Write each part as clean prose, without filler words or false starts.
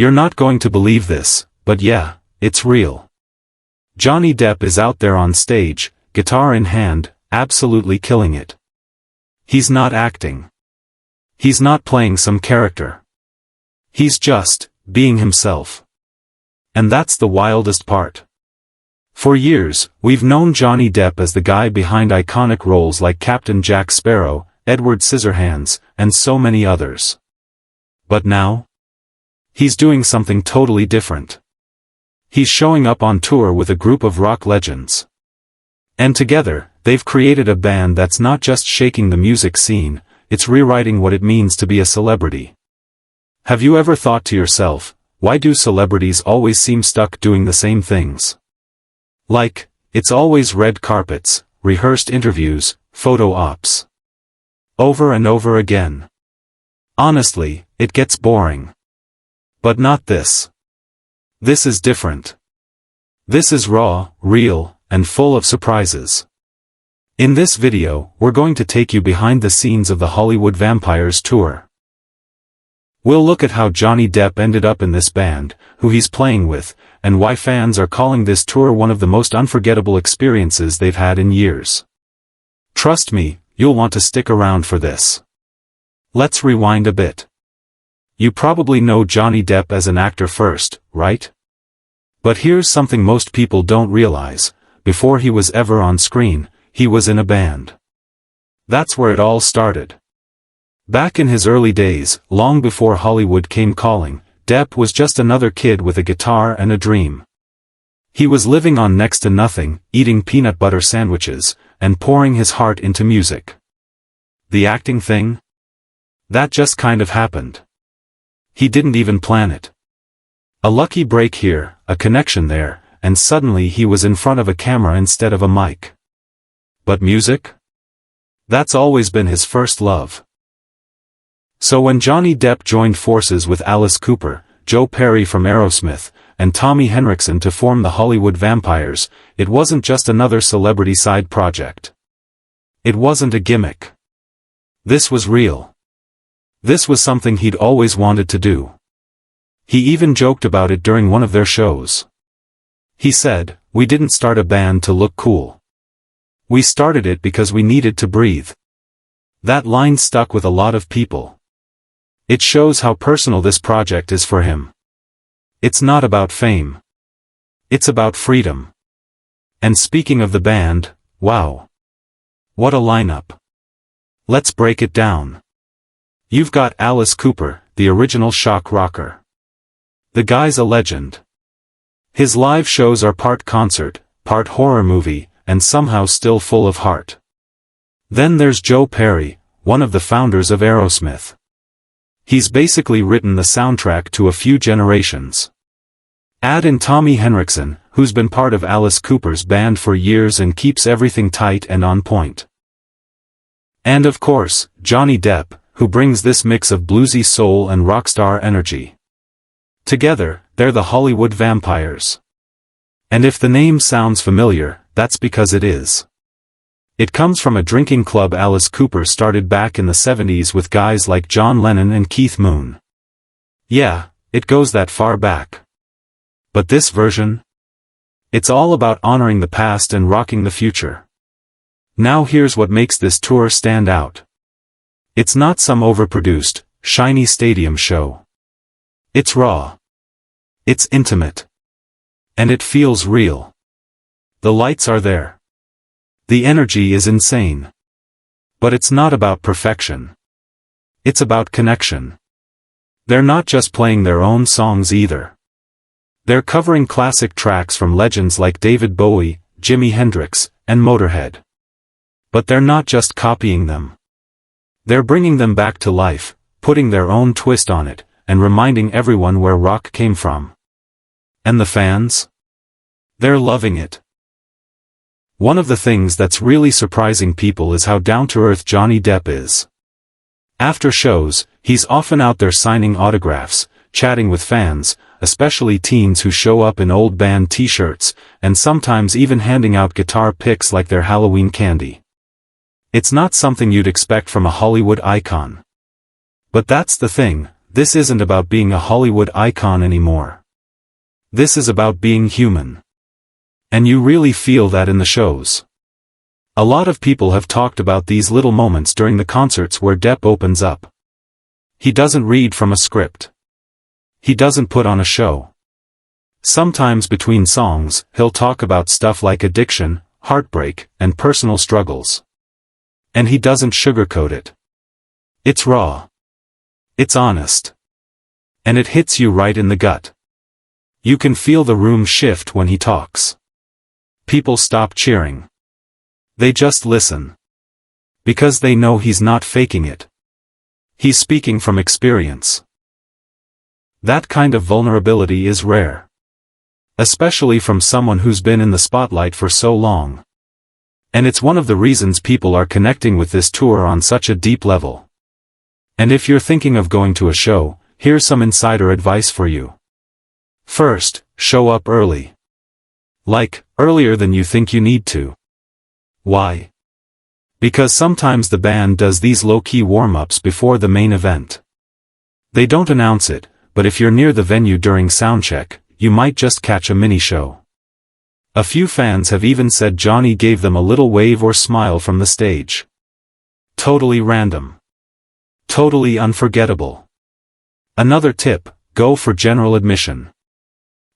You're not going to believe this, but yeah, it's real. Johnny Depp is out there on stage, guitar in hand, absolutely killing it. He's not acting. He's not playing some character. He's just being himself. And that's the wildest part. For years, we've known Johnny Depp as the guy behind iconic roles like Captain Jack Sparrow, Edward Scissorhands, and so many others. But now? He's doing something totally different. He's showing up on tour with a group of rock legends. And together, they've created a band that's not just shaking the music scene, it's rewriting what it means to be a celebrity. Have you ever thought to yourself, why do celebrities always seem stuck doing the same things? Like, it's always red carpets, rehearsed interviews, photo ops. Over and over again. Honestly, it gets boring. But not this. This is different. This is raw, real, and full of surprises. In this video, we're going to take you behind the scenes of the Hollywood Vampires tour. We'll look at how Johnny Depp ended up in this band, who he's playing with, and why fans are calling this tour one of the most unforgettable experiences they've had in years. Trust me, you'll want to stick around for this. Let's rewind a bit. You probably know Johnny Depp as an actor first, right? But here's something most people don't realize: before he was ever on screen, he was in a band. That's where it all started. Back in his early days, long before Hollywood came calling, Depp was just another kid with a guitar and a dream. He was living on next to nothing, eating peanut butter sandwiches, and pouring his heart into music. The acting thing? That just kind of happened. He didn't even plan it. A lucky break here, a connection there, and suddenly he was in front of a camera instead of a mic. But music? That's always been his first love. So when Johnny Depp joined forces with Alicecooper, Joeperry from Aerosmith, and Tommy Henriksen to form the Hollywood Vampires, it wasn't just another celebrity side project. It wasn't a gimmick. This was real. This was something he'd always wanted to do. He even joked about it during one of their shows. He said, "We didn't start a band to look cool. We started it because we needed to breathe." That line stuck with a lot of people. It shows how personal this project is for him. It's not about fame. It's about freedom. And speaking of the band, wow. What a lineup. Let's break it down. You've got Alicecooper, the original shock rocker. The guy's a legend. His live shows are part concert, part horror movie, and somehow still full of heart. Then there's Joeperry, one of the founders of Aerosmith. He's basically written the soundtrack to a few generations. Add in Tommy Henriksen, who's been part of Alicecooper's band for years and keeps everything tight and on point. And of course, Johnny Depp, who brings this mix of bluesy soul and rockstar energy. Together, they're the Hollywood Vampires. And if the name sounds familiar, that's because it is. It comes from a drinking club Alicecooper started back in the 70s with guys like John Lennon and Keith Moon. Yeah, it goes that far back. But this version? It's all about honoring the past and rocking the future. Now here's what makes this tour stand out. It's not some overproduced, shiny stadium show. It's raw. It's intimate. And it feels real. The lights are there. The energy is insane. But it's not about perfection. It's about connection. They're not just playing their own songs either. They're covering classic tracks from legends like David Bowie, Jimi Hendrix, and Motorhead. But they're not just copying them. They're bringing them back to life, putting their own twist on it, and reminding everyone where rock came from. And the fans? They're loving it. One of the things that's really surprising people is how down-to-earth Johnny Depp is. After shows, he's often out there signing autographs, chatting with fans, especially teens who show up in old band t-shirts, and sometimes even handing out guitar picks like they're Halloween candy. It's not something you'd expect from a Hollywood icon. But that's the thing, this isn't about being a Hollywood icon anymore. This is about being human. And you really feel that in the shows. A lot of people have talked about these little moments during the concerts where Depp opens up. He doesn't read from a script. He doesn't put on a show. Sometimes between songs, he'll talk about stuff like addiction, heartbreak, and personal struggles. And he doesn't sugarcoat it. It's raw. It's honest. And it hits you right in the gut. You can feel the room shift when he talks. People stop cheering. They just listen. Because they know he's not faking it. He's speaking from experience. That kind of vulnerability is rare. Especially from someone who's been in the spotlight for so long. And it's one of the reasons people are connecting with this tour on such a deep level. And if you're thinking of going to a show, here's some insider advice for you. First, show up early. Like, earlier than you think you need to. Why? Because sometimes the band does these low-key warm-ups before the main event. They don't announce it, but if you're near the venue during soundcheck, you might just catch a mini-show. A few fans have even said Johnny gave them a little wave or smile from the stage. Totally random. Totally unforgettable. Another tip, go for general admission.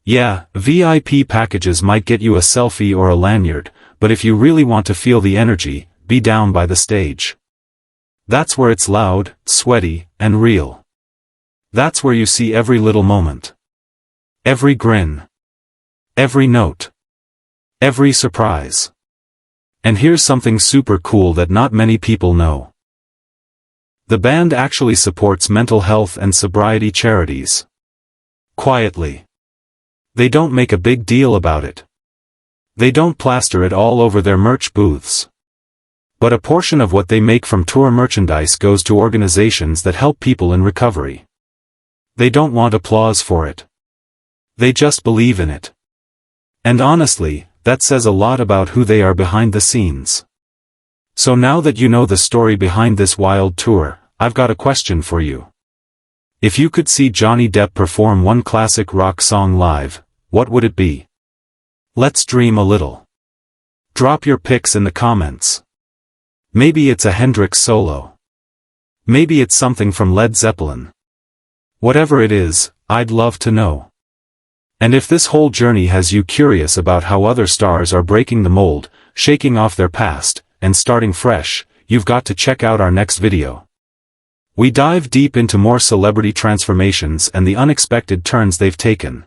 Yeah, VIP packages might get you a selfie or a lanyard, but if you really want to feel the energy, be down by the stage. That's where it's loud, sweaty, and real. That's where you see every little moment. Every grin. Every note. Every surprise. And here's something super cool that not many people know. The band actually supports mental health and sobriety charities. Quietly. They don't make a big deal about it. They don't plaster it all over their merch booths. But a portion of what they make from tour merchandise goes to organizations that help people in recovery. They don't want applause for it. They just believe in it. And honestly, that says a lot about who they are behind the scenes. So now that you know the story behind this wild tour, I've got a question for you. If you could see Johnny Depp perform one classic rock song live, what would it be? Let's dream a little. Drop your picks in the comments. Maybe it's a Hendrix solo. Maybe it's something from Led Zeppelin. Whatever it is, I'd love to know. And if this whole journey has you curious about how other stars are breaking the mold, shaking off their past, and starting fresh, you've got to check out our next video. We dive deep into more celebrity transformations and the unexpected turns they've taken.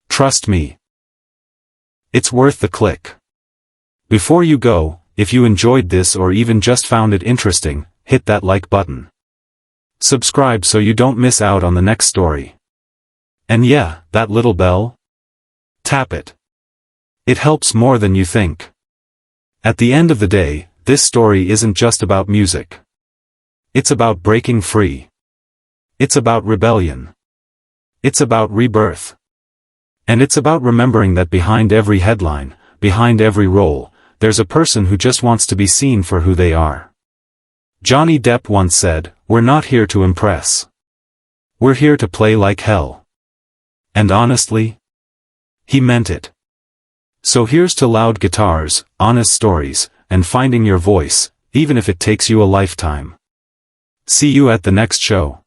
Trust me. It's worth the click. Before you go, if you enjoyed this or even just found it interesting, hit that like button. Subscribe so you don't miss out on the next story. And yeah, that little bell? Tap it. It helps more than you think. At the end of the day, this story isn't just about music. It's about breaking free. It's about rebellion. It's about rebirth. And it's about remembering that behind every headline, behind every role, there's a person who just wants to be seen for who they are. Johnny Depp once said, "We're not here to impress. We're here to play like hell." And honestly, he meant it. So here's to loud guitars, honest stories, and finding your voice, even if it takes you a lifetime. See you at the next show.